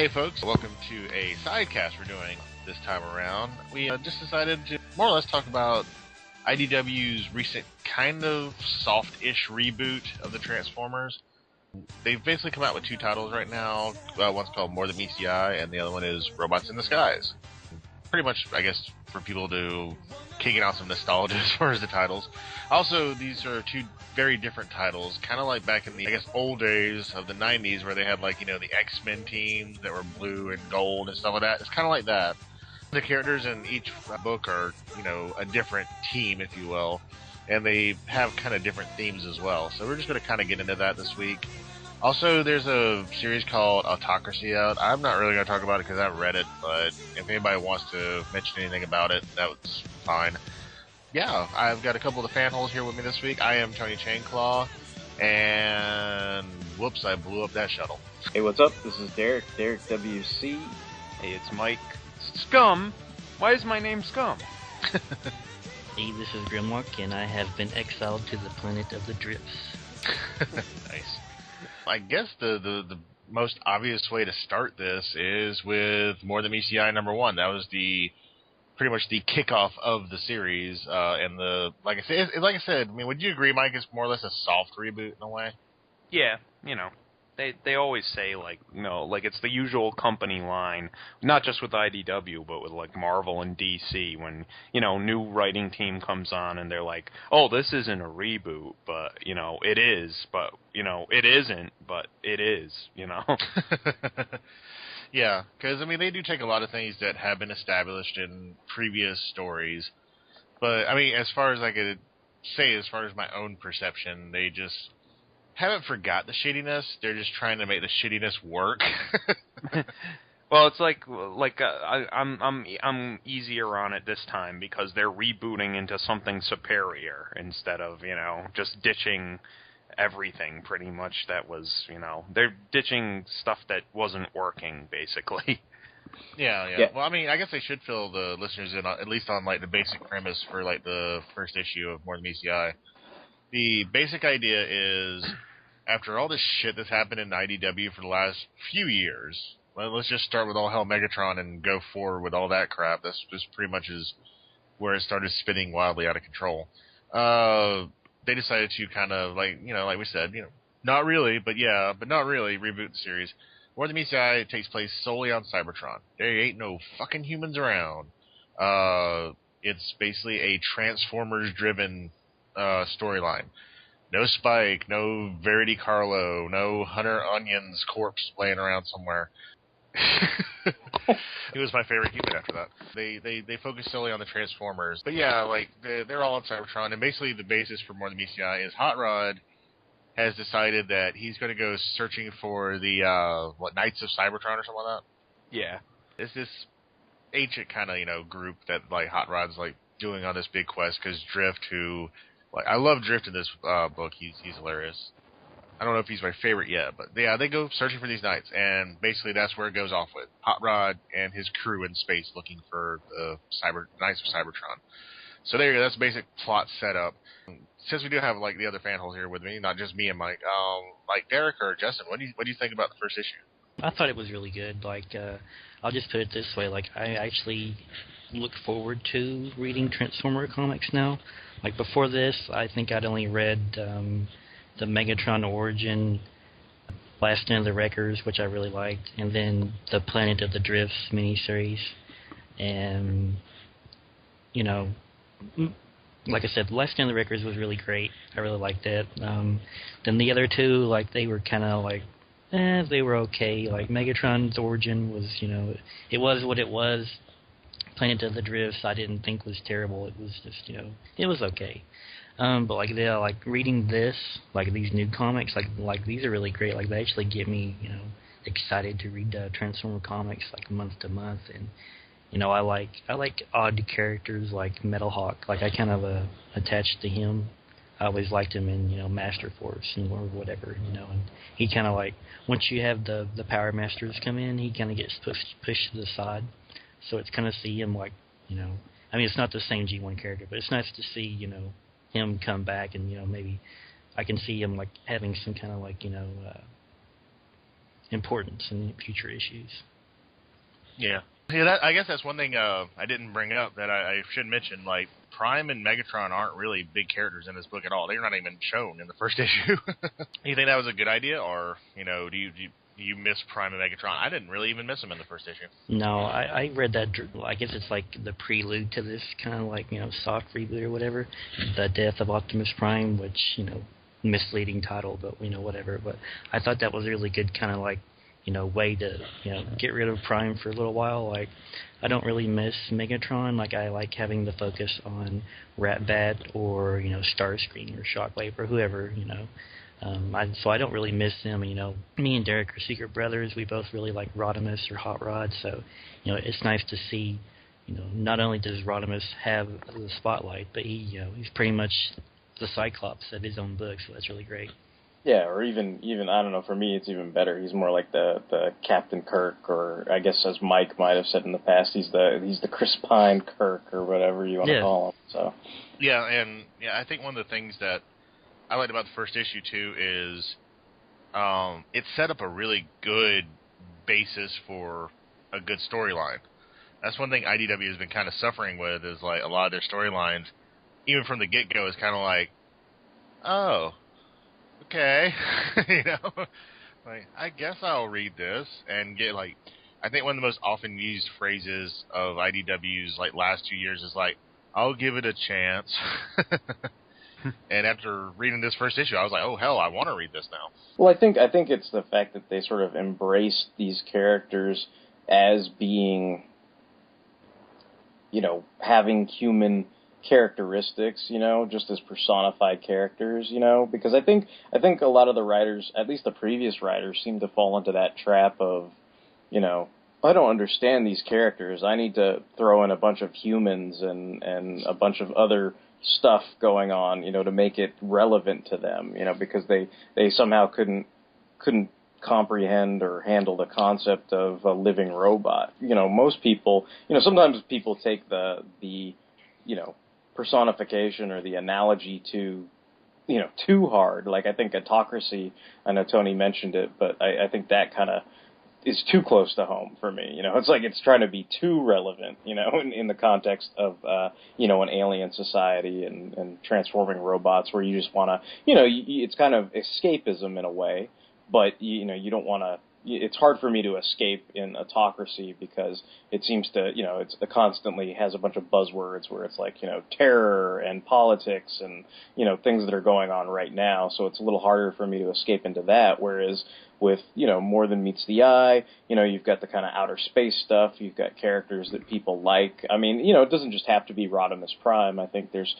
Hey folks, welcome to a SideCast we're doing this time around. We just decided to more or less talk about IDW's recent kind of soft-ish reboot of the Transformers. They've basically come out with two titles right now. One's called More Than Meets the Eye, and the other one is Robots in the Skies. Pretty much, I guess, for people to kicking out some nostalgia as far as the titles. Also, these are two very different titles, kind of like back in the, I guess, old days of the 90s where they had, like, you know, the X-Men teams that were blue and gold and stuff like that. It's kind of like that. The characters in each book are, you know, a different team, if you will, and they have kind of different themes as well. So we're just going to kind of get into that this week. Also, there's a series called Autocracy out. I'm not really going to talk about it because I haven't read it, but if anybody wants to mention anything about it, that's fine. Yeah, I've got a couple of the fanholes here with me this week. I am Tony Chainclaw, and whoops, I blew up that shuttle. Hey, what's up? This is Derek WC. Hey, it's Mike. Scum? Why is my name Scum? Hey, this is Grimlock, and I have been exiled to the planet of the Drifts. Nice. I guess the most obvious way to start this is with More Than Meets the Eye #1. That was pretty much the kickoff of the series, and like I said, I mean, would you agree, Mike? It's more or less a soft reboot in a way. Yeah, you know, they always say, like, you know, like it's the usual company line, not just with IDW, but with like Marvel and DC. When, you know, new writing team comes on and they're like, oh, this isn't a reboot, but, you know, it is, but, you know, it isn't, but it is, you know. Yeah, because, I mean, they do take a lot of things that have been established in previous stories, but, I mean, as far as I could say, as far as my own perception, they just haven't forgot the shittiness. They're just trying to make the shittiness work. Well, it's like I'm easier on it this time because they're rebooting into something superior instead of, you know, just ditching everything pretty much that was, you know, they're ditching stuff that wasn't working, basically. Yeah. Well, I mean, I guess they should fill the listeners in, at least on, like, the basic premise for, like, the first issue of More Than Meets the Eye. The basic idea is, after all this shit that's happened in IDW for the last few years, let's just start with all hell Megatron and go forward with all that crap. That's just pretty much is where it started spinning wildly out of control. They decided to kind of, like, you know, like we said, you know, not really, but yeah, but not really, reboot the series. More Than Meets the Eye takes place solely on Cybertron. There ain't no fucking humans around. It's basically a Transformers-driven storyline. No Spike, no Verity Carlo, no Hunter Onion's corpse laying around somewhere. He was my favorite human after that. They focus solely on the Transformers. But yeah, like, they're all on Cybertron, and basically the basis for More Than Meets the Eye is Hot Rod has decided that he's going to go searching for the, Knights of Cybertron or something like that? Yeah. It's this ancient kind of, you know, group that, like, Hot Rod's, like, doing on this big quest, because Drift, who, like, I love Drift in this book. He's hilarious. I don't know if he's my favorite yet, but yeah, they go searching for these knights, and basically that's where it goes off with Hot Rod and his crew in space looking for the Knights of Cybertron. So there you go. That's basic plot setup. Since we do have, like, the other fanholes here with me, not just me and Mike, like Derek or Justin, what do you think about the first issue? I thought it was really good. Like, I'll just put it this way: like, I actually look forward to reading Transformer comics now. Like, before this, I think I'd only read the Megatron Origin, Last Stand of the Wreckers, which I really liked, and then the Planet of the Drifts miniseries. And, you know, like I said, Last Stand of the Wreckers was really great. I really liked that. Then the other two, like, they were kind of like, they were okay. Like, Megatron's Origin was, you know, it was what it was. Planet of the Drifts I didn't think was terrible. It was just, you know, it was okay. But like, they like reading this, like these new comics, like these are really great. Like, they actually get me, you know, excited to read Transformer comics like month to month. And, you know, I like odd characters like Metal Hawk. Like, I kind of attached to him. I always liked him in, you know, Master Force and or whatever, you know. And he kind of, like, once you have the Power Masters come in, he kind of gets pushed to the side. So it's kind of see him, like, you know, I mean, it's not the same G1 character, but it's nice to see, you know, him come back, and, you know, maybe I can see him, like, having some kind of, like, you know, importance in future issues. Yeah. Yeah, I guess that's one thing I didn't bring up that I should mention. Like, Prime and Megatron aren't really big characters in this book at all. They're not even shown in the first issue. You think that was a good idea, or do you miss Prime and Megatron? I didn't really even miss them in the first issue. No, I read that. I guess it's like the prelude to this kind of like soft reboot or whatever, the death of Optimus Prime, which misleading title, but whatever. But I thought that was a really good kind of like way to get rid of Prime for a little while. Like, I don't really miss Megatron. Like, I like having the focus on Rat-Bat or Starscream or Shockwave or whoever. So I don't really miss them. Me and Derek are secret brothers. We both really like Rodimus or Hot Rod. So it's nice to see. Not only does Rodimus have the spotlight, but he's pretty much the Cyclops of his own book. So that's really great. Yeah, or even I don't know, for me it's even better. He's more like the Captain Kirk, or I guess as Mike might have said in the past, he's the Chris Pine Kirk or whatever you want to call him. So I think one of the things that I liked about the first issue too is it set up a really good basis for a good storyline. That's one thing IDW has been kind of suffering with, is like a lot of their storylines, even from the get-go, is kind of like, oh, okay, like, I guess I'll read this and get, like, I think one of the most often used phrases of IDW's, like, last 2 years is, like, I'll give it a chance. And after reading this first issue, I was like, oh, hell, I want to read this now. Well, I think it's the fact that they sort of embraced these characters as being, having human characteristics, just as personified characters, because I think a lot of the writers, at least the previous writers, seem to fall into that trap of, I don't understand these characters. I need to throw in a bunch of humans and a bunch of other stuff going on, to make it relevant to them, because they somehow couldn't comprehend or handle the concept of a living robot. Most people, sometimes people take the personification or the analogy too hard. Like, I think Autocracy, I know Tony mentioned it, but I think that kind of is too close to home for me. It's like it's trying to be too relevant, in the context of, an alien society and transforming robots, where you just want to, it's kind of escapism in a way, but, you don't want to, it's hard for me to escape in Autocracy because it seems to, it constantly has a bunch of buzzwords where it's like, terror and politics and, things that are going on right now. So it's a little harder for me to escape into that. Whereas with, More Than Meets the Eye, you've got the kind of outer space stuff. You've got characters that people like. I mean, it doesn't just have to be Rodimus Prime. I think there's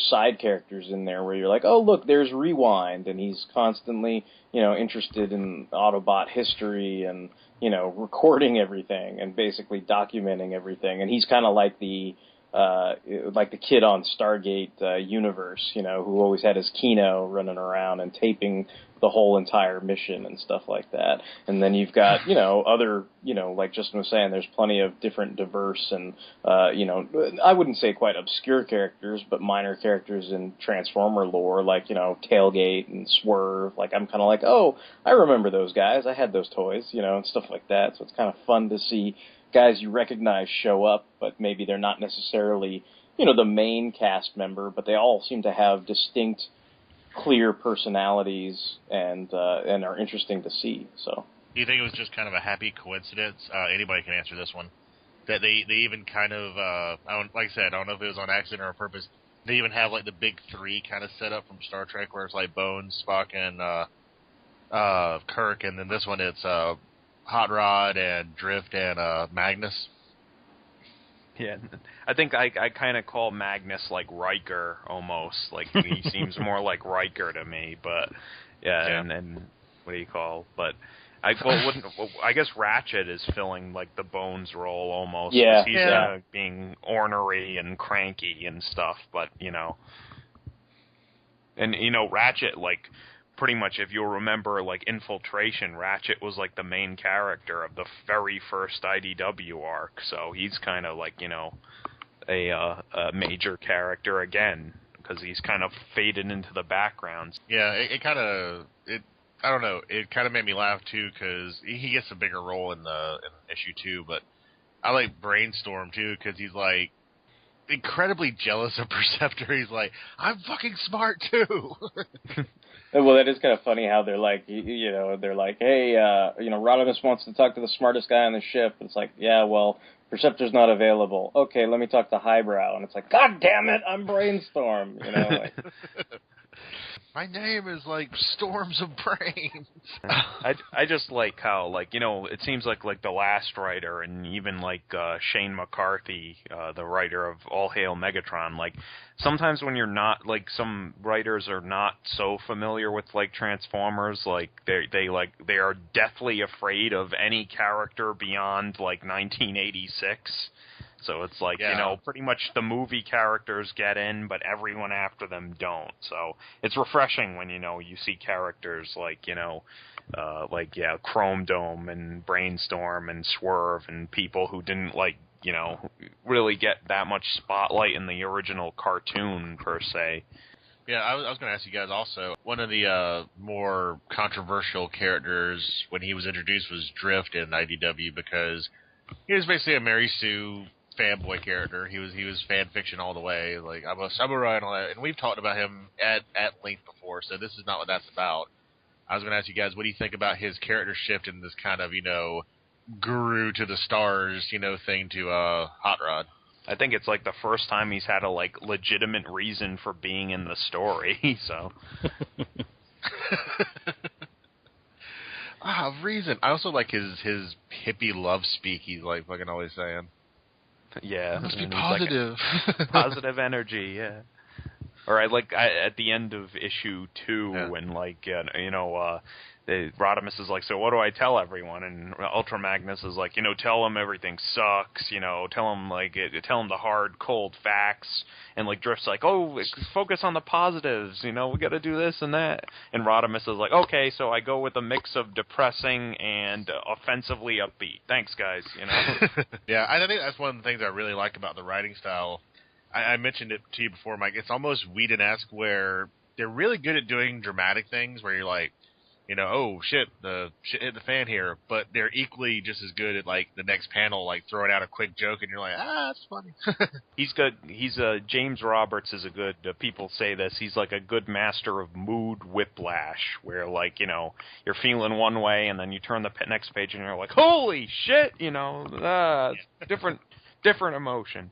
side characters in there where you're like, oh, look, there's Rewind, and he's constantly, interested in Autobot history and, recording everything and basically documenting everything. And he's kind of like the kid on Stargate Universe, who always had his Kino running around and taping the whole entire mission and stuff like that. And then you've got, other, like Justin was saying, there's plenty of different diverse and, I wouldn't say quite obscure characters, but minor characters in Transformer lore, like, Tailgate and Swerve. Like, I'm kind of like, oh, I remember those guys. I had those toys, and stuff like that. So it's kind of fun to see guys you recognize show up, but maybe they're not necessarily, the main cast member, but they all seem to have distinct, clear personalities and are interesting to see. So, do you think it was just kind of a happy coincidence? Anybody can answer this one. That they even kind of, like I said, I don't know if it was on accident or on purpose. They even have like the big three kind of set up from Star Trek, where it's like Bones, Spock, and Kirk, and then this one it's Hot Rod and Drift and Magnus. Yeah, I think I kind of call Magnus like Riker almost. Like, he seems more like Riker to me. But yeah. And what do you call? But I guess Ratchet is filling like the Bones role almost. Yeah, he's being ornery and cranky and stuff. But Ratchet, like, pretty much, if you'll remember, like, Infiltration, Ratchet was, like, the main character of the very first IDW arc, so he's kind of, like, a major character again, because he's kind of faded into the background. Yeah, it kind of, I don't know, it kind of made me laugh, too, because he gets a bigger role in issue 2, but I like Brainstorm too because he's like incredibly jealous of Perceptor. He's like, I'm fucking smart too. Well, that is kind of funny how they're like, they're like, hey, Rodimus wants to talk to the smartest guy on the ship. It's like, yeah, well, Perceptor's not available. Okay, let me talk to Highbrow. And it's like, God damn it, I'm Brainstorm. Like. My name is like Storms of Brains. I just like how, like, it seems like the last writer and even like Shane McCarthy, the writer of All Hail Megatron, like sometimes when you're not, like, some writers are not so familiar with like Transformers, like they are deathly afraid of any character beyond like 1986. So it's like, pretty much the movie characters get in, but everyone after them don't. So it's refreshing when, you see characters like, Chrome Dome and Brainstorm and Swerve and people who didn't, like, really get that much spotlight in the original cartoon, per se. Yeah, I was going to ask you guys also, one of the more controversial characters when he was introduced was Drift in IDW because he was basically a Mary Sue fanboy character. He was fan fiction all the way. Like, I'm a samurai and all that. And we've talked about him at length before, so this is not what that's about. I was going to ask you guys, what do you think about his character shift in this kind of, guru to the stars, thing to Hot Rod? I think it's like the first time he's had a like legitimate reason for being in the story. So. Reason. I also like his hippie love speak. He's like fucking always saying. Yeah, must be positive. Like positive energy, yeah. Or at the end of issue 2, when Rodimus is like, so what do I tell everyone? And Ultra Magnus is like, tell them everything sucks. Tell them the hard, cold facts. And like Drift's like, oh, focus on the positives. We got to do this and that. And Rodimus is like, okay, so I go with a mix of depressing and offensively upbeat. Thanks, guys. Yeah, I think that's one of the things I really like about the writing style. I mentioned it to you before, Mike. It's almost Whedon-esque where they're really good at doing dramatic things where you're like, oh shit, the shit hit the fan here, but they're equally just as good at like the next panel, like throwing out a quick joke, and you're like, that's funny. He's good. He's James Roberts is a good. People say this. He's like a good master of mood whiplash, where like you're feeling one way, and then you turn the next page, and you're like, holy shit, different emotion.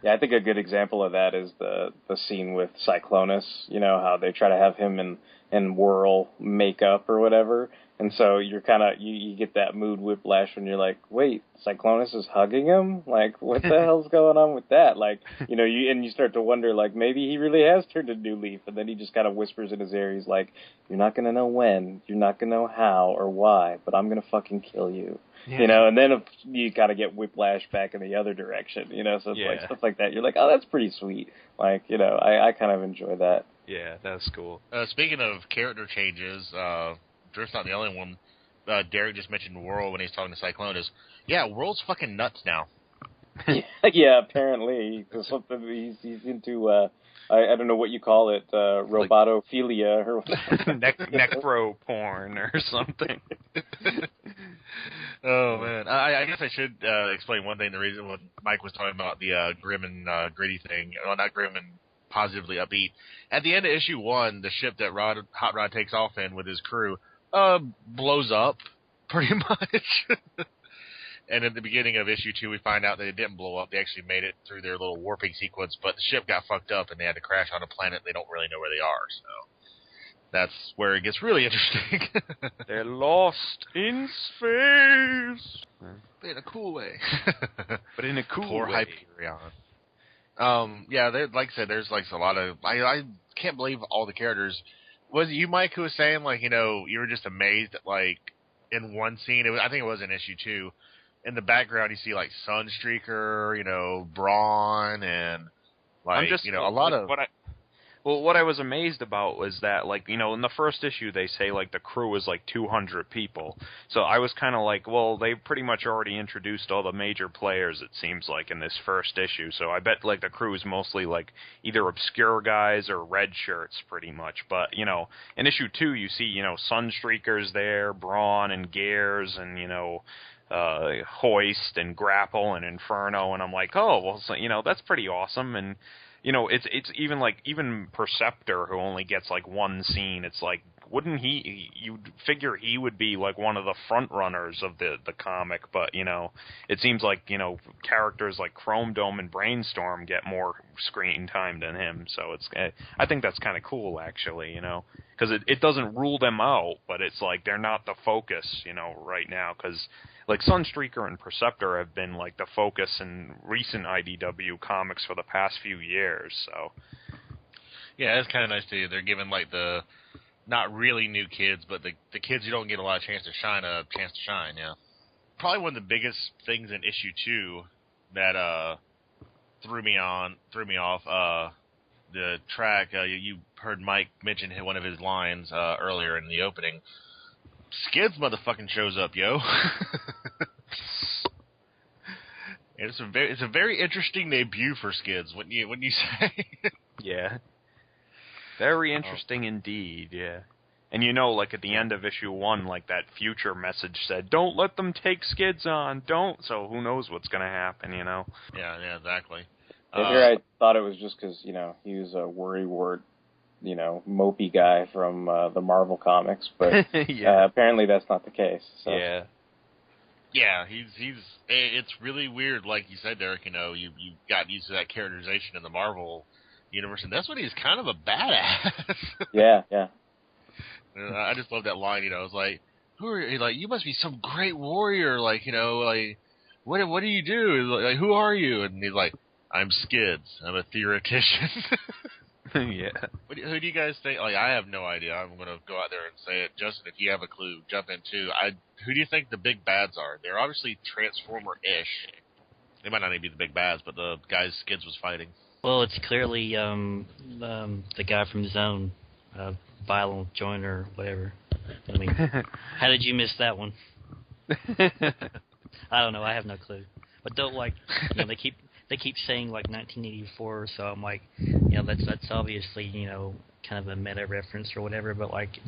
Yeah, I think a good example of that is the scene with Cyclonus. How they try to have him in whirl makeup or whatever, and so you're kind of you get that mood whiplash when you're like, wait, Cyclonus is hugging him? Like, what the hell's going on with that? Like, you start to wonder, like, maybe he really has turned a new leaf, and then he just kind of whispers in his ear, he's like, you're not gonna know when, you're not gonna know how or why, but I'm gonna fucking kill you. Yeah. And then you kind of get whiplash back in the other direction, so it's like stuff like that. You're like, oh, that's pretty sweet. Like, I kind of enjoy that. Yeah, that's cool. Speaking of character changes, Drift's not the only one. Derek just mentioned Whirl when he's talking to Cyclonus. Yeah, Whirl's fucking nuts now. Yeah, apparently. He's into, I don't know what you call it, robotophilia or necro porn or something. Oh, man. I guess I should explain one thing. The reason when Mike was talking about the grim and gritty thing, well, not grim and positively upbeat. At the end of issue 1, the ship that Hot Rod takes off in with his crew blows up, pretty much. And at the beginning of issue 2, we find out that it didn't blow up. They actually made it through their little warping sequence, but the ship got fucked up and they had to crash on a planet they don't really know where they are. So that's where it gets really interesting. They're lost in space. In a cool way. But in a cool Poor way. Hyperion. Yeah, like I said, there's like a lot of... I can't believe all the characters. Was it you, Mike, who was saying, like, you were just amazed at, like, in one scene, I think it was in issue 2, in the background you see, like, Sunstreaker, Brawn, and, like, a lot of... What I was amazed about was that, like, in the first issue they say, like, the crew was, like, 200 people. So I was kind of like, well, they pretty much already introduced all the major players, it seems like, in this first issue. So I bet, like, the crew is mostly, like, either obscure guys or red shirts, pretty much. But, in issue 2, you see, Sunstreaker's there, Brawn and Gears and, Hoist and Grapple and Inferno, and I'm like, oh, well, so, that's pretty awesome. And it's even Perceptor, who only gets like one scene. It's like, wouldn't you'd figure he would be like one of the front runners of the comic, but it seems like characters like Chrome Dome and Brainstorm get more screen time than him. So I think that's kind of cool, actually, because it doesn't rule them out, but it's like they're not the focus, right now, because like Sunstreaker and Perceptor have been like the focus in recent IDW comics for the past few years. So yeah, it's kind of nice to they're giving like the not really new kids, but the kids who don't get a lot of chance to shine a chance to shine. Yeah, probably one of the biggest things in issue 2 that threw me off. The track you heard Mike mention one of his lines earlier in the opening. Skids motherfucking shows up, yo. And it's a very interesting debut for Skids, wouldn't you say? Yeah. Very interesting indeed, yeah. And like at the end of issue 1, like that future message said, don't let them take Skids on, don't. So who knows what's going to happen, Yeah, exactly. Here I thought it was just because, he was a worrywart, mopey guy from the Marvel comics, but yeah. Apparently that's not the case. So. Yeah. Yeah, it's really weird, like you said, Derek, you got used to that characterization in the Marvel universe, and that's when he's kind of a badass. Yeah. And I just love that line, it's like, who are you? Like, you must be some great warrior, like, like, what do you do? Like, who are you? And he's like, I'm Skids. I'm a theoretician. Yeah. Who do you guys think? Like, I have no idea. I'm going to go out there and say it. Justin, if you have a clue, jump in too. Who do you think the big bads are? They're obviously Transformer-ish. They might not even be the big bads, but the guys Skids was fighting. Well, it's clearly the guy from Zone, Violent Joiner, whatever. I mean, how did you miss that one? I don't know. I have no clue. But don't they keep saying like 1984, so I'm like, that's obviously kind of a meta reference or whatever. But like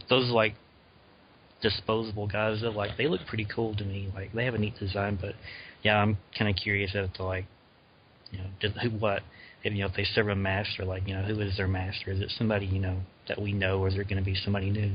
those like disposable guys, they look pretty cool to me. Like they have a neat design, but yeah, I'm kind of curious as to like if they serve a master, like who is their master? Is it somebody that we know, or is there going to be somebody new?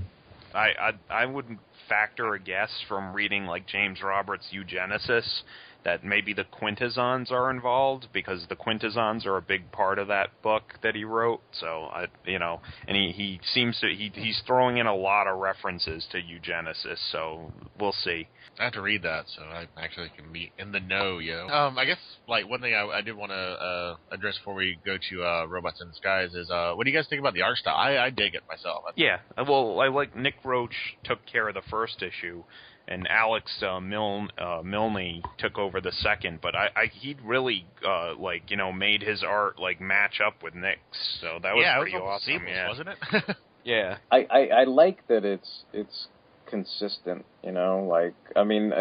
I wouldn't factor a guess from reading like James Roberts' Eugenesis that maybe the Quintessons are involved, because the Quintessons are a big part of that book that he wrote. So and he seems to he's throwing in a lot of references to Eugenesis. So we'll see. I have to read that, so I actually can be in the know, yo. I guess like one thing I did want to address before we go to Robots in Disguise is what do you guys think about the art style? I dig it myself. Yeah, well, I like Nick Roach took care of the first issue, and Alex Milne took over the second. But he'd really made his art like match up with Nick's, so that was pretty awesome. Seamless, wasn't it? Yeah. I like that it's consistent, like, I mean,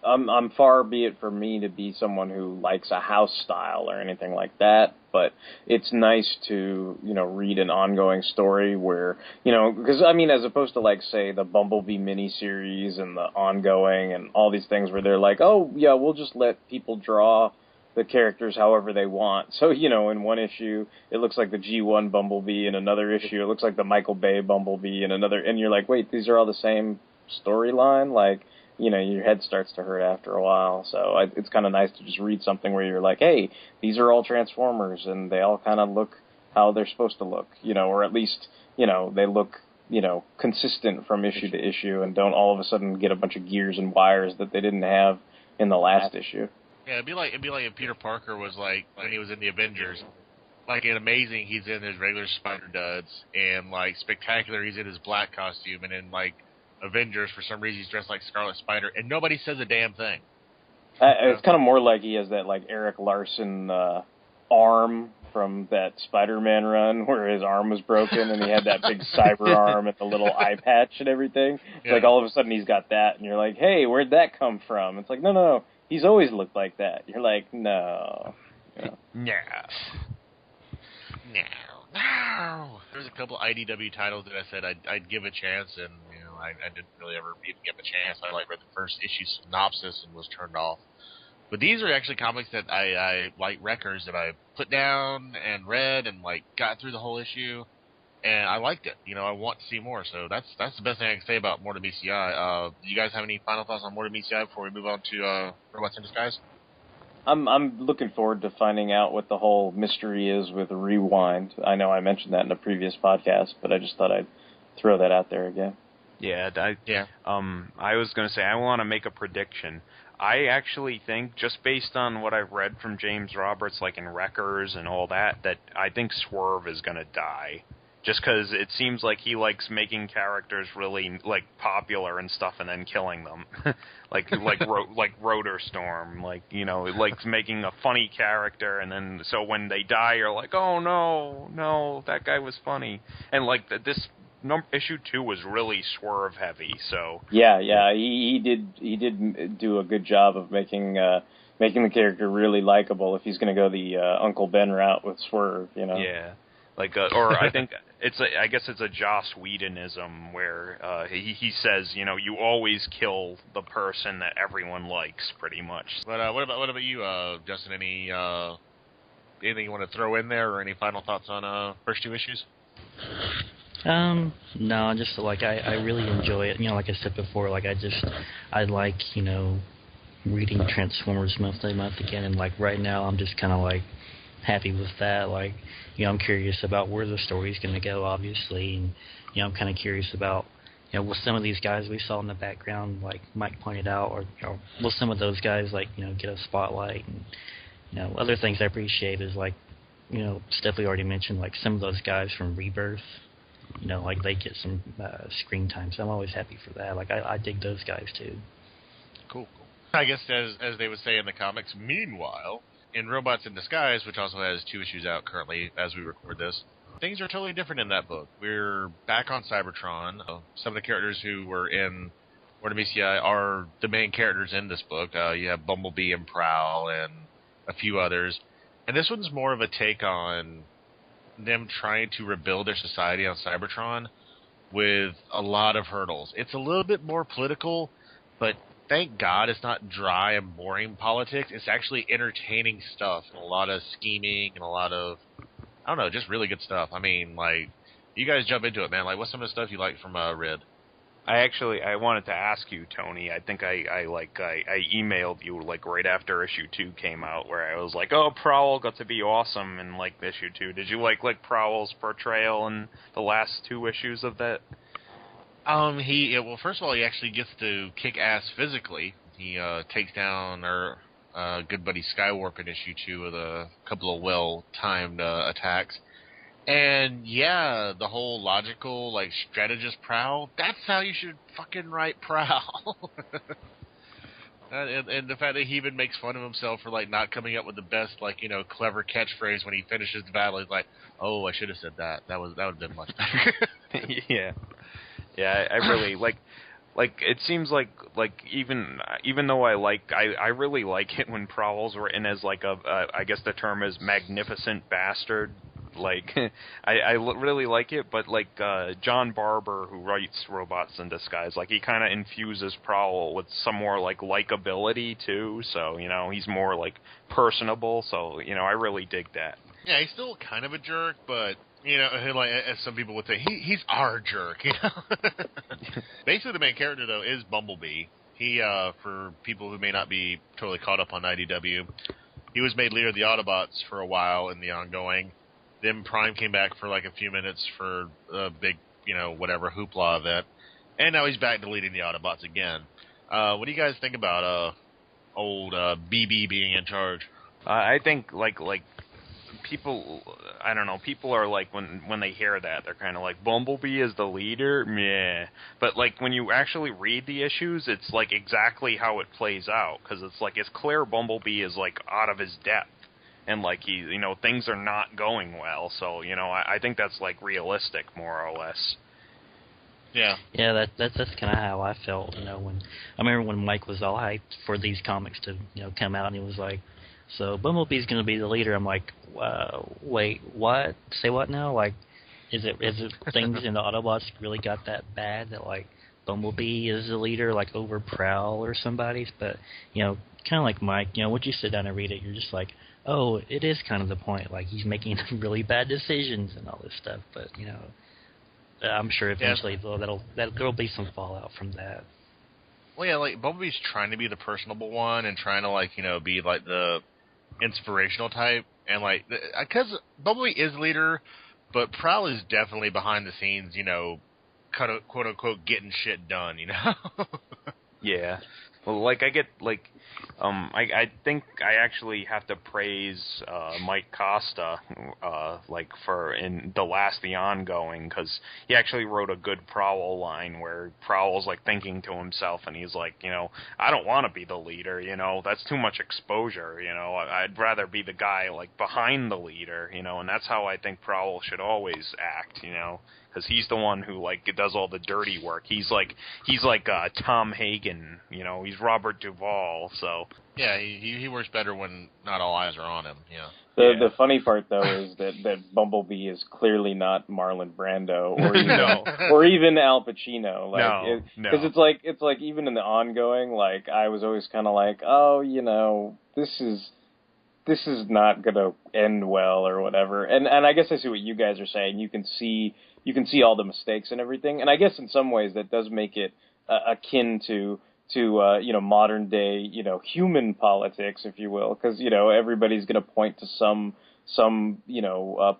I'm far be it for me to be someone who likes a house style or anything like that, but it's nice to, read an ongoing story where, because, I mean, as opposed to, like, say, the Bumblebee miniseries and the ongoing and all these things where they're like, oh, yeah, we'll just let people draw the characters however they want. So, in one issue, it looks like the G1 Bumblebee. In another issue, it looks like the Michael Bay Bumblebee. In another, and you're like, wait, these are all the same storyline? Like, your head starts to hurt after a while. So it's kind of nice to just read something where you're like, hey, these are all Transformers, and they all kind of look how they're supposed to look, or at least, they look, consistent from issue to issue, and don't all of a sudden get a bunch of gears and wires that they didn't have in the last issue. Yeah, it'd be like if Peter Parker was like when he was in the Avengers, like in Amazing he's in his regular Spider Duds, and like Spectacular he's in his black costume, and in like Avengers for some reason he's dressed like Scarlet Spider, and nobody says a damn thing. It's kind of more like he has that like Eric Larson arm from that Spider-Man run where his arm was broken and he had that big cyber arm and the little eye patch and everything. It's like all of a sudden he's got that, and you're like, hey, where'd that come from? It's like, no. He's always looked like that. You're like, no. No. There's a couple IDW titles that I said I'd give a chance, and I didn't really ever even give them a chance. I read the first issue synopsis and was turned off. But these are actually comics that I like records that I put down and read and got through the whole issue, and I liked it. I want to see more. So that's the best thing I can say about Mortem ECI. Do you guys have any final thoughts on Mortem ECI before we move on to Robots in Disguise? I'm looking forward to finding out what the whole mystery is with Rewind. I know I mentioned that in a previous podcast, but I just thought I'd throw that out there again. Yeah, I was going to say, I want to make a prediction. I actually think, just based on what I've read from James Roberts, in Wreckers and all that I think Swerve is going to die. Just because it seems like he likes making characters really, popular and stuff and then killing them. like Rotor Storm. He likes making a funny character, and then, so when they die, you're like, oh, no, that guy was funny. And, this issue 2 was really Swerve heavy, so yeah, he did do a good job of making the character really likable. If he's going to go the Uncle Ben route with Swerve, Yeah, or I think I guess it's a Joss Whedonism where he says, you always kill the person that everyone likes, pretty much. But what about you, Justin? Anything you want to throw in there, or any final thoughts on first 2 issues? No, just I really enjoy it. Like I said before, I like, reading Transformers month to month again, and right now I'm just kind of happy with that. I'm curious about where the story's going to go, obviously, and I'm kind of curious about, will some of these guys we saw in the background, like Mike pointed out, or will some of those guys get a spotlight? And other things I appreciate is stuff we already mentioned, some of those guys from Rebirth. They get some screen time, so I'm always happy for that. I dig those guys, too. Cool. I guess, as they would say in the comics, meanwhile, in Robots in Disguise, which also has 2 issues out currently as we record this, things are totally different in that book. We're back on Cybertron. Some of the characters who were in Mortem ECI are the main characters in this book. You have Bumblebee and Prowl and a few others. And this one's more of a take on them trying to rebuild their society on Cybertron with a lot of hurdles. It's a little bit more political, but thank God it's not dry and boring politics. It's actually entertaining stuff, and a lot of scheming and a lot of, I don't know, just really good stuff. I mean, you guys jump into it, man. What's some of the stuff you like from Red? I wanted to ask you, Tony. I think I emailed you right after issue 2 came out, where I was like, oh, Prowl got to be awesome in issue 2. Did you like Prowl's portrayal in the last 2 issues of that? Well, first of all, he actually gets to kick ass physically. He takes down our good buddy Skywarp in issue 2 with a couple of well-timed attacks. And yeah, the whole logical, strategist Prowl, that's how you should fucking write Prowl. and the fact that he even makes fun of himself for, not coming up with the best, clever catchphrase when he finishes the battle. He's like, oh, I should have said that. That would have been much better. Yeah. Yeah, I really, it seems even though I really like it when Prowl's written as, I guess the term is magnificent bastard. I really like it, but John Barber, who writes Robots in Disguise, he kind of infuses Prowl with some more likability too. So he's more personable. So I really dig that. Yeah, he's still kind of a jerk, but as some people would say, he's our jerk. Basically, the main character though is Bumblebee. He, for people who may not be totally caught up on IDW, he was made leader of the Autobots for a while in the ongoing. Then Prime came back for a few minutes for a big, whatever hoopla event, and now he's back to leading the Autobots again. What do you guys think about old BB being in charge? I think people, I don't know, people are when they hear that, they're kind of Bumblebee is the leader, meh. But when you actually read the issues, it's exactly how it plays out, because it's clear Bumblebee is out of his depth. And he, things are not going well, so I think that's realistic, more or less. Yeah. Yeah, that's kind of how I felt. When I remember when Mike was all hyped for these comics to come out, and he was like, "So Bumblebee's going to be the leader." I'm like, "Wait, what? Say what now? Is it things in the Autobots really got that bad that Bumblebee is the leader, like over Prowl or somebody's, but kind of like Mike, once you sit down and read it, you're just like, oh, it is kind of the point. Like he's making really bad decisions and all this stuff, but I'm sure eventually there'll be some fallout from that. Well, yeah, like Bumblebee's trying to be the personable one and trying to be like the inspirational type, and like because Bumblebee is leader, but Prowl is definitely behind the scenes, quote unquote getting shit done, Yeah. Well, like I get I think I actually have to praise Mike Costa for in The Ongoing, because he actually wrote a good Prowl line where Prowl's like thinking to himself and he's like, I don't want to be the leader, that's too much exposure, I'd rather be the guy like behind the leader, and that's how I think Prowl should always act, because he's the one who does all the dirty work. He's like Tom Hagen, he's Robert Duvall, so yeah, he works better when not all eyes are on him. Yeah. The funny part though is that Bumblebee is clearly not Marlon Brando or even Al Pacino. Because it's like even in The Ongoing, I was always kind of like, oh, this is not gonna end well or whatever. And I guess I see what you guys are saying. You can see all the mistakes and everything. And I guess in some ways that does make it akin to modern day, human politics, if you will, because, everybody's going to point to some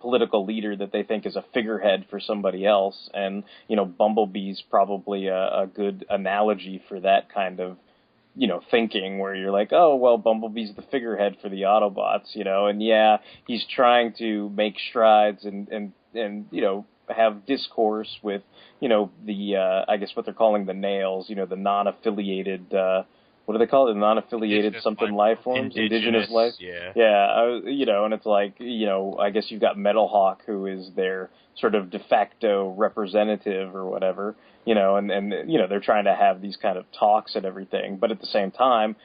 political leader that they think is a figurehead for somebody else. And, Bumblebee's probably a good analogy for that kind of, thinking, where you're like, oh, well, Bumblebee's the figurehead for the Autobots, and yeah, he's trying to make strides and have discourse with, the, I guess what they're calling the Nails, the non-affiliated, what do they call it? The non-affiliated life forms? Indigenous life? Yeah. Yeah, and it's like, I guess you've got Metalhawk, who is their sort of de facto representative or whatever, and they're trying to have these kind of talks and everything. But at the same time,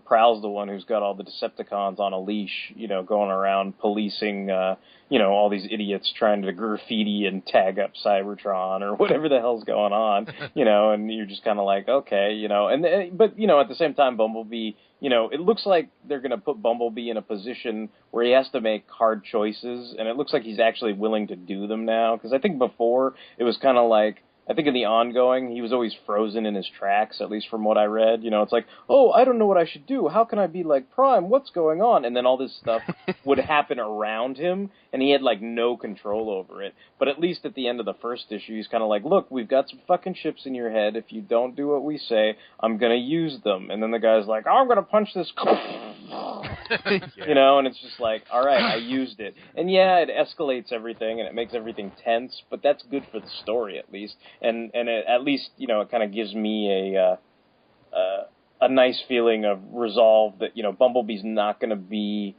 Prowl's the one who's got all the Decepticons on a leash, going around policing, all these idiots trying to graffiti and tag up Cybertron or whatever the hell's going on, and you're just kind of like, okay, but at the same time, Bumblebee, it looks like they're going to put Bumblebee in a position where he has to make hard choices, and it looks like he's actually willing to do them now, because I think before it was kind of like, I think in The Ongoing, he was always frozen in his tracks, at least from what I read. It's like, oh, I don't know what I should do. How can I be like Prime? What's going on? And then all this stuff would happen around him, and he had, no control over it. But at least at the end of the first issue, he's kind of like, look, we've got some fucking chips in your head. If you don't do what we say, I'm going to use them. And then the guy's like, oh, I'm going to punch this... and it's just like, all right, I used it. And yeah, it escalates everything, and it makes everything tense, but that's good for the story, at least. And it, at least, it kind of gives me a nice feeling of resolve that, Bumblebee's not going to be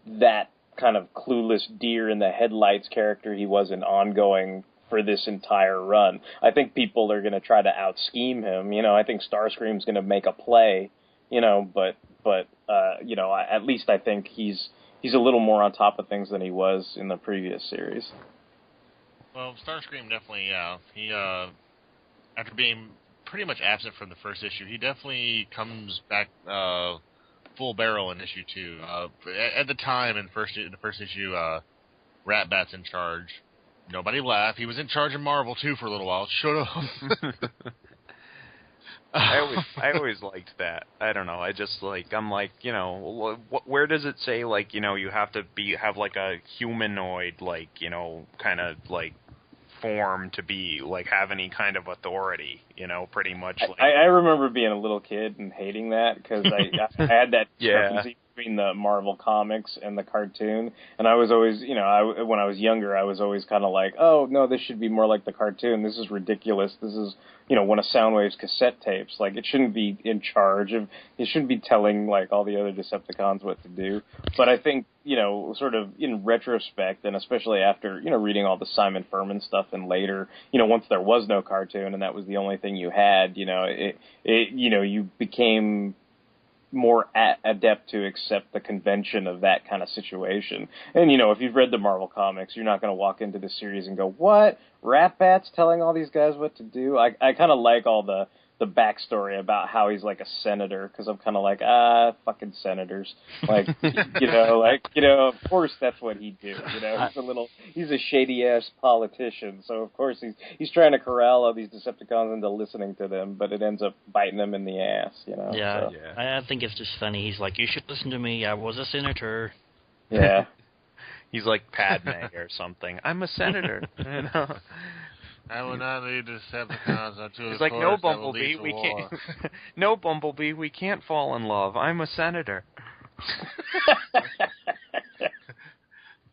that kind of clueless deer in the headlights character he was in Ongoing for this entire run. I think people are going to try to out-scheme him. I think Starscream's going to make a play, but at least I think he's a little more on top of things than he was in the previous series. Well, Starscream definitely, he, after being pretty much absent from the first issue, he definitely comes back full barrel in issue 2. At the time, in the first issue, Ratbat's in charge. Nobody laughed. He was in charge of Marvel, too, for a little while. Shut up. I always liked that. I don't know. I just I'm like, where does it say you have to have a humanoid kind of form to be have any kind of authority? Pretty much. I remember being a little kid and hating that because I had that discrepancy between the Marvel comics and the cartoon, and I was always, when I was younger, I was always kind of like, oh no, this should be more like the cartoon. This is ridiculous. This is one of Soundwave's cassette tapes. It shouldn't be in charge of. It shouldn't be telling all the other Decepticons what to do. But I think sort of in retrospect, and especially after reading all the Simon Furman stuff, and later once there was no cartoon and that was the only thing you had, you became more adept to accept the convention of that kind of situation. And, if you've read the Marvel comics, you're not going to walk into the series and go, what? Rat Bat's telling all these guys what to do. I kind of like all the backstory about how he's like a senator, because I'm kind of like, fucking senators. Like, of course that's what he'd do. He's a shady ass politician, so of course he's trying to corral all these Decepticons into listening to them, but it ends up biting them in the ass, Yeah, so. I think it's just funny. He's like, you should listen to me. I was a senator. Yeah. He's like Padme or something. I'm a senator. I will not lead the Decepticons onto He's a like, no, course that will Bumblebee, lead to we war. can't. No, Bumblebee, we can't fall in love. I'm a senator.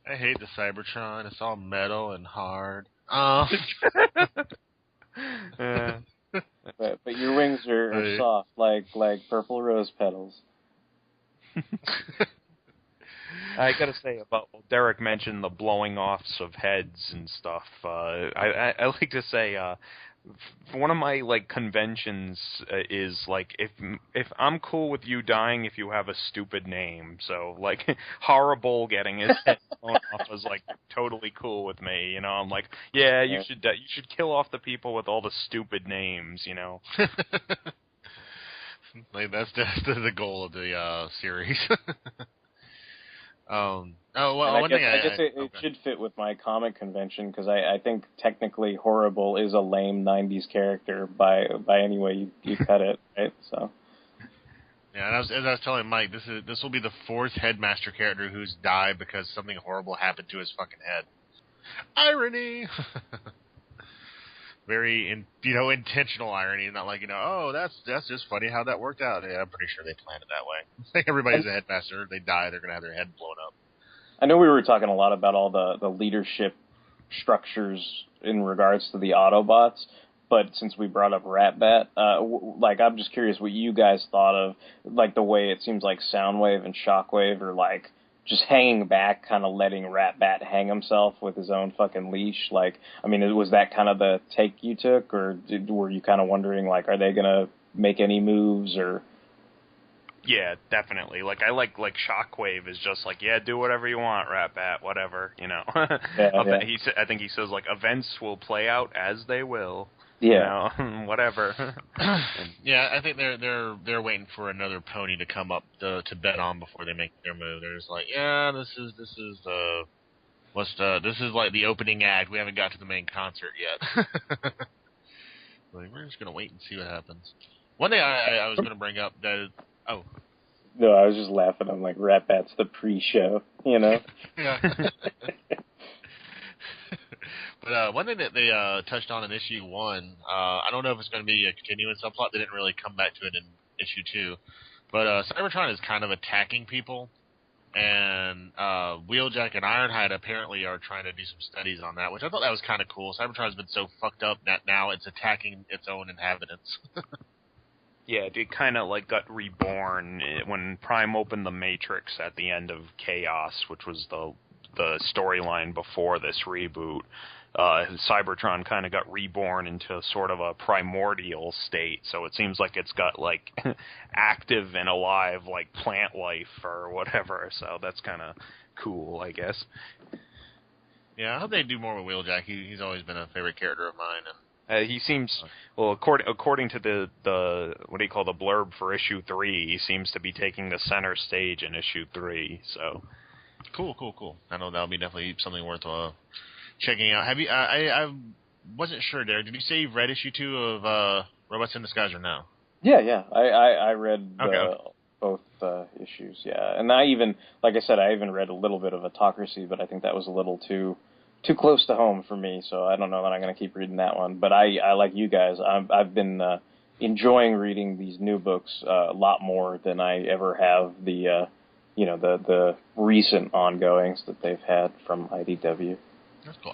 I hate the Cybertron. It's all metal and hard. But your wings are soft, like purple rose petals. I gotta say about Derek mentioned the blowing offs of heads and stuff. I like to say one of my conventions is like if I'm cool with you dying if you have a stupid name. So Horrible getting his head blown off is totally cool with me. I'm like, yeah, you should kill off the people with all the stupid names. That's the goal of the series. One thing I guess it should fit with my comic convention, because I think technically Horrible is a lame 90s character by any way you cut it, right? So. Yeah, and as I was telling Mike, this will be the fourth Headmaster character who's died because something horrible happened to his fucking head. Irony. Very intentional irony, not oh, that's just funny how that worked out. Yeah, I'm pretty sure they planned it that way. Everybody's a headmaster, they die, they're gonna have their head blown up. I know we were talking a lot about all the leadership structures in regards to the Autobots, but since we brought up Rat Bat, I'm just curious what you guys thought of the way it seems like Soundwave and Shockwave are just hanging back, kind of letting Rat Bat hang himself with his own fucking leash. Was that kind of the take you took, or were you kind of wondering, are they going to make any moves, or... Yeah, definitely. I like Shockwave is just yeah, do whatever you want, Rat Bat, whatever, Yeah. I think he says, events will play out as they will. Yeah. Whatever. Yeah, I think they're waiting for another pony to come up to bet on before they make their move. They're just this is the opening act. We haven't got to the main concert yet. We're just gonna wait and see what happens. One thing I was gonna bring up that is, no, I was just laughing. I'm like, Rat Bat's the pre-show, Yeah. But one thing that they touched on in issue 1, I don't know if it's going to be a continuing subplot. They didn't really come back to it in issue 2. But Cybertron is kind of attacking people. And Wheeljack and Ironhide apparently are trying to do some studies on that, which I thought that was kind of cool. Cybertron's been so fucked up that now it's attacking its own inhabitants. Yeah, it kind of got reborn when Prime opened the Matrix at the end of Chaos, which was the storyline before this reboot. Cybertron kind of got reborn into sort of a primordial state, so it seems like it's got active and alive plant life or whatever. So that's kind of cool, I guess. Yeah, I hope they do more with Wheeljack. He's always been a favorite character of mine. He seems, well, according to the what do you call the blurb for issue 3, he seems to be taking the center stage in issue 3. So cool. I know that'll be definitely something worth checking out. Have you? I wasn't sure, Derek. Did you say you've read issue 2 of Robots in Disguise or no? Yeah. I read both issues. Yeah, and I even, like I said, I even read a little bit of Autocracy, but I think that was a little too close to home for me, so I don't know that I'm going to keep reading that one. But I like you guys, I've been enjoying reading these new books a lot more than I ever have the recent ongoings that they've had from IDW. That's cool.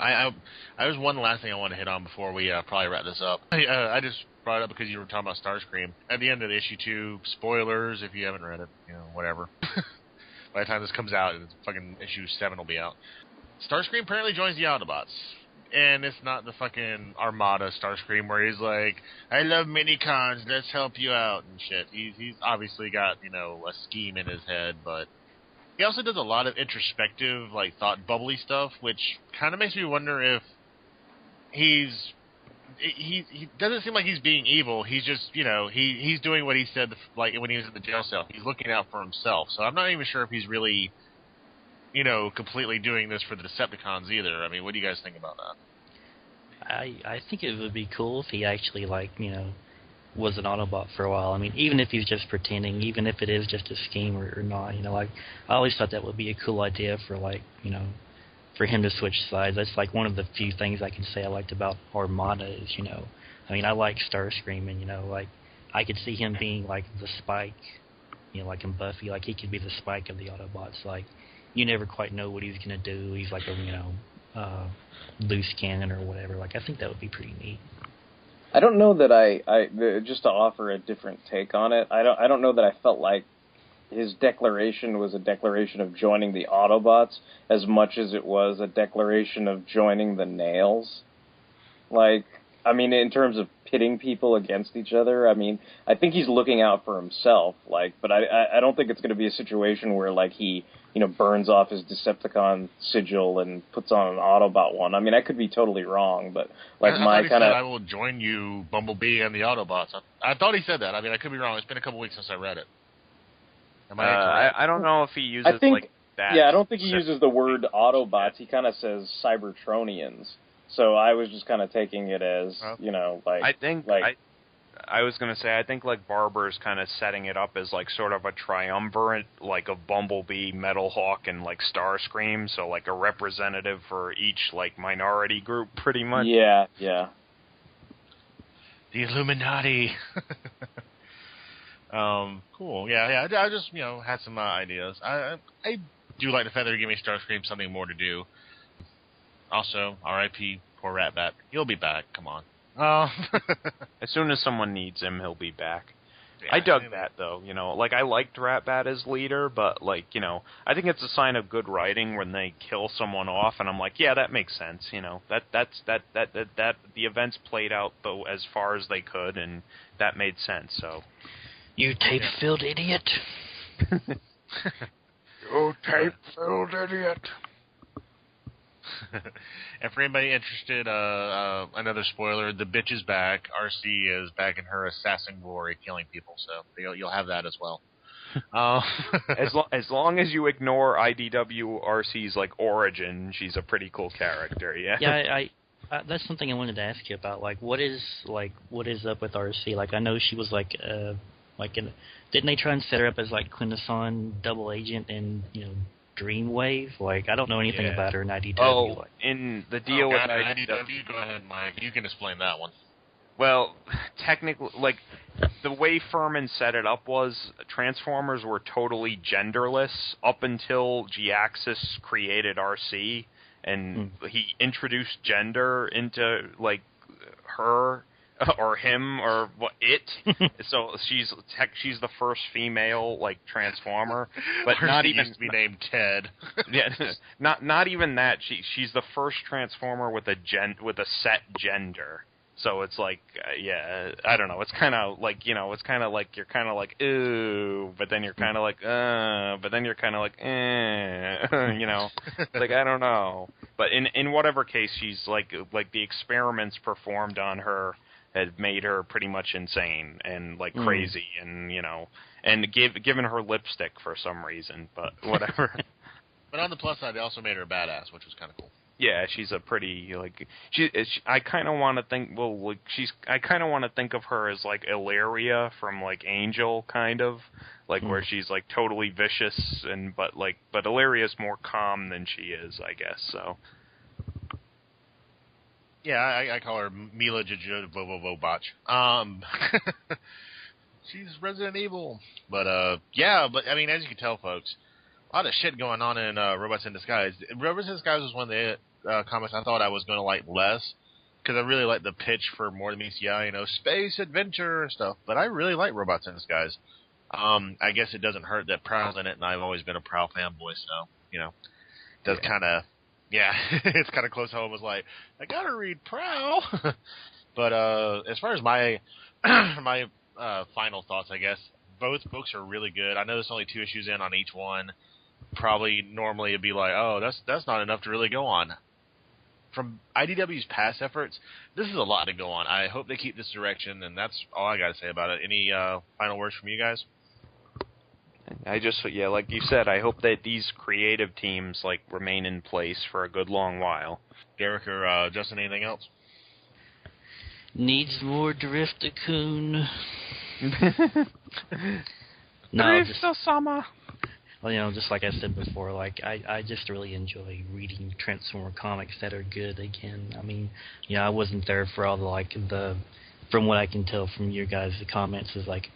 There's one last thing I want to hit on before we probably wrap this up. I just brought it up because you were talking about Starscream. At the end of issue 2, spoilers if you haven't read it, whatever. By the time this comes out, fucking issue 7 will be out. Starscream apparently joins the Autobots. And it's not the fucking Armada Starscream where he's like, I love minicons, let's help you out and shit. He's obviously got, a scheme in his head, but he also does a lot of introspective, thought bubbly stuff, which kind of makes me wonder if he doesn't seem like he's being evil. He's just, he's doing what he said, like when he was in the jail cell. He's looking out for himself. So I'm not even sure if he's really, completely doing this for the Decepticons either. I mean, what do you guys think about that? I think it would be cool if he actually, was an Autobot for a while. I mean, even if he's just pretending, even if it is just a scheme or not, I always thought that would be a cool idea for, for him to switch sides. That's, one of the few things I can say I liked about Armada is, I like Starscream, and, I could see him being, the Spike, in Buffy. He could be the Spike of the Autobots. You never quite know what he's going to do. He's like a, loose cannon or whatever. I think that would be pretty neat. I don't know that just to offer a different take on it, I don't know that I felt like his declaration was a declaration of joining the Autobots as much as it was a declaration of joining the Nails. In terms of pitting people against each other, I think he's looking out for himself, but I don't think it's going to be a situation where, he, burns off his Decepticon sigil and puts on an Autobot one. I could be totally wrong, but, I will join you, Bumblebee, and the Autobots. I thought he said that. I could be wrong. It's been a couple weeks since I read it. Am I correct? I don't know if he uses, that. Yeah, I don't think he uses the word Autobots. He kind of says Cybertronians. So I was just kind of taking it as, I was going to say, I think, Barber's kind of setting it up as, sort of a triumvirate, of Bumblebee, Metalhawk, and, Starscream, so, a representative for each, minority group, pretty much. Yeah. The Illuminati. Cool. Yeah, I just, had some ideas. I do like the fact that they're giving Starscream something more to do. Also, R.I.P. poor Ratbat. He'll be back. Come on. As soon as someone needs him, he'll be back. Yeah, I dug that, though. I liked Ratbat as leader, but, I think it's a sign of good writing when they kill someone off, and I'm like, yeah, that makes sense. That the events played out, though, as far as they could, and that made sense, so. You tape-filled idiot. You tape-filled idiot. And for anybody interested, another spoiler, the bitch is back. RC is back in her assassin glory, killing people, so you'll have that as well. As long as you ignore IDW RC's origin, she's a pretty cool character, yeah. Yeah, that's something I wanted to ask you about. What is up with RC? I know she was didn't they try and set her up as Quintesson double agent and Dreamwave? I don't know anything about her in IDW. Oh, in the deal with IDW, go ahead, Mike. You can explain that one. Well, technically, the way Furman set it up was Transformers were totally genderless up until G-Axis created RC, and he introduced gender into, her or him or it. So she's the first female Transformer, but not even used to be named Ted. Yeah, not even that. She's the first Transformer with a set gender. So it's I don't know. It's kind of it's kind of you're kind of ooh, but then you're kind of but then you're kind of I don't know. But in whatever case, she's the experiments performed on her had made her pretty much insane and crazy, and and given her lipstick for some reason, but whatever. But on the plus side, they also made her a badass, which was kind of cool. Yeah, she's a pretty I kind of want to think. Well, I kind of want to think of her as Illyria from Angel, kind of where she's totally vicious but Illyria's more calm than she is, I guess. So. Yeah, I call her Mila Jovovich. She's Resident Evil. But, as you can tell, folks, a lot of shit going on in Robots in Disguise. Robots in Disguise was one of the comics I thought I was going to like less, because I really like the pitch for more than meets the eye, space adventure and stuff. But I really like Robots in Disguise. I guess it doesn't hurt that Prowl's in it, and I've always been a Prowl fanboy, so, it does kind of... Yeah, it's kind of close home. Was I gotta read Prowl. But as far as my my final thoughts, I guess both books are really good. I know there's only 2 issues in on each one. Probably normally it'd be oh, that's not enough to really go on. from IDW's past efforts, this is a lot to go on. I hope they keep this direction, and that's all I got to say about it. Any final words from you guys? Like you said, I hope that these creative teams like remain in place for a good long while. Derek or Justin, anything else? Needs more Drift-a-Coon. Drift-a-sama. Well, just like I said before, like I just really enjoy reading Transformer comics that are good again. I mean, I wasn't there for all the from what I can tell from your guys' comments is like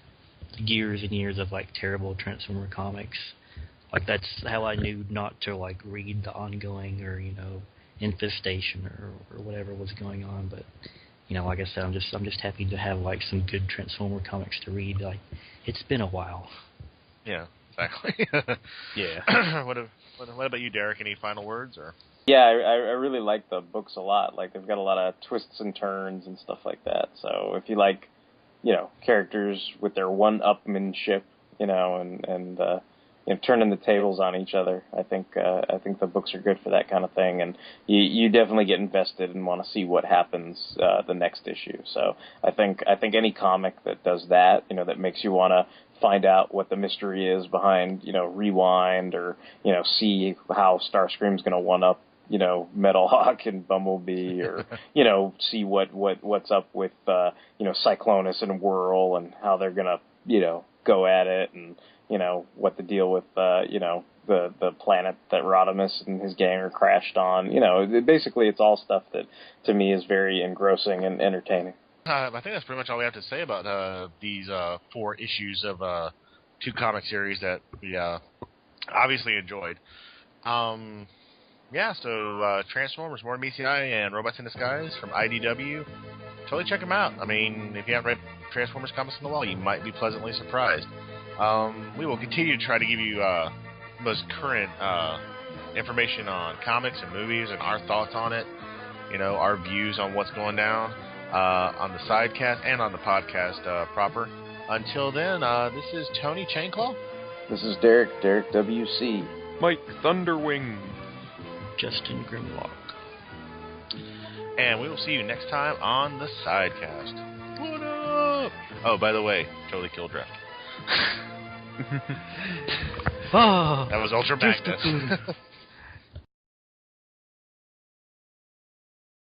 years and years of like terrible Transformer comics. Like that's how I knew not to like read the ongoing or Infestation or whatever was going on. But like I said, I'm just happy to have like some good Transformer comics to read. Like it's been a while. Yeah. Exactly. Yeah. What about you, Derek? Any final words? Or Yeah, I really like the books a lot. Like they've got a lot of twists and turns and stuff like that. So if you like, characters with their one-upmanship, and turning the tables on each other, I think the books are good for that kind of thing. And you definitely get invested and want to see what happens the next issue. So I think any comic that does that, that makes you want to find out what the mystery is behind, Rewind, or, see how Starscream's going to one-up, Metalhawk and Bumblebee, or, see what's up with, Cyclonus and Whirl and how they're going to, go at it, and, what the deal with, the planet that Rodimus and his gang are crashed on. Basically it's all stuff that, to me, is very engrossing and entertaining. I think that's pretty much all we have to say about these 4 issues of 2 comic series that we obviously enjoyed. So Transformers, More Meteor and Robots in Disguise from IDW. Totally check them out. I mean, if you haven't read Transformers comics in a while, you might be pleasantly surprised. We will continue to try to give you most current information on comics and movies and our thoughts on it. Our views on what's going down. On the SideCast and on the podcast proper. Until then, this is Tony Chainclaw. This is Derek WC. Mike Thunderwing. Justin Grimlock. And we will see you next time on the SideCast. What up? Oh, by the way, totally killed Draft. That was Ultra Magnus.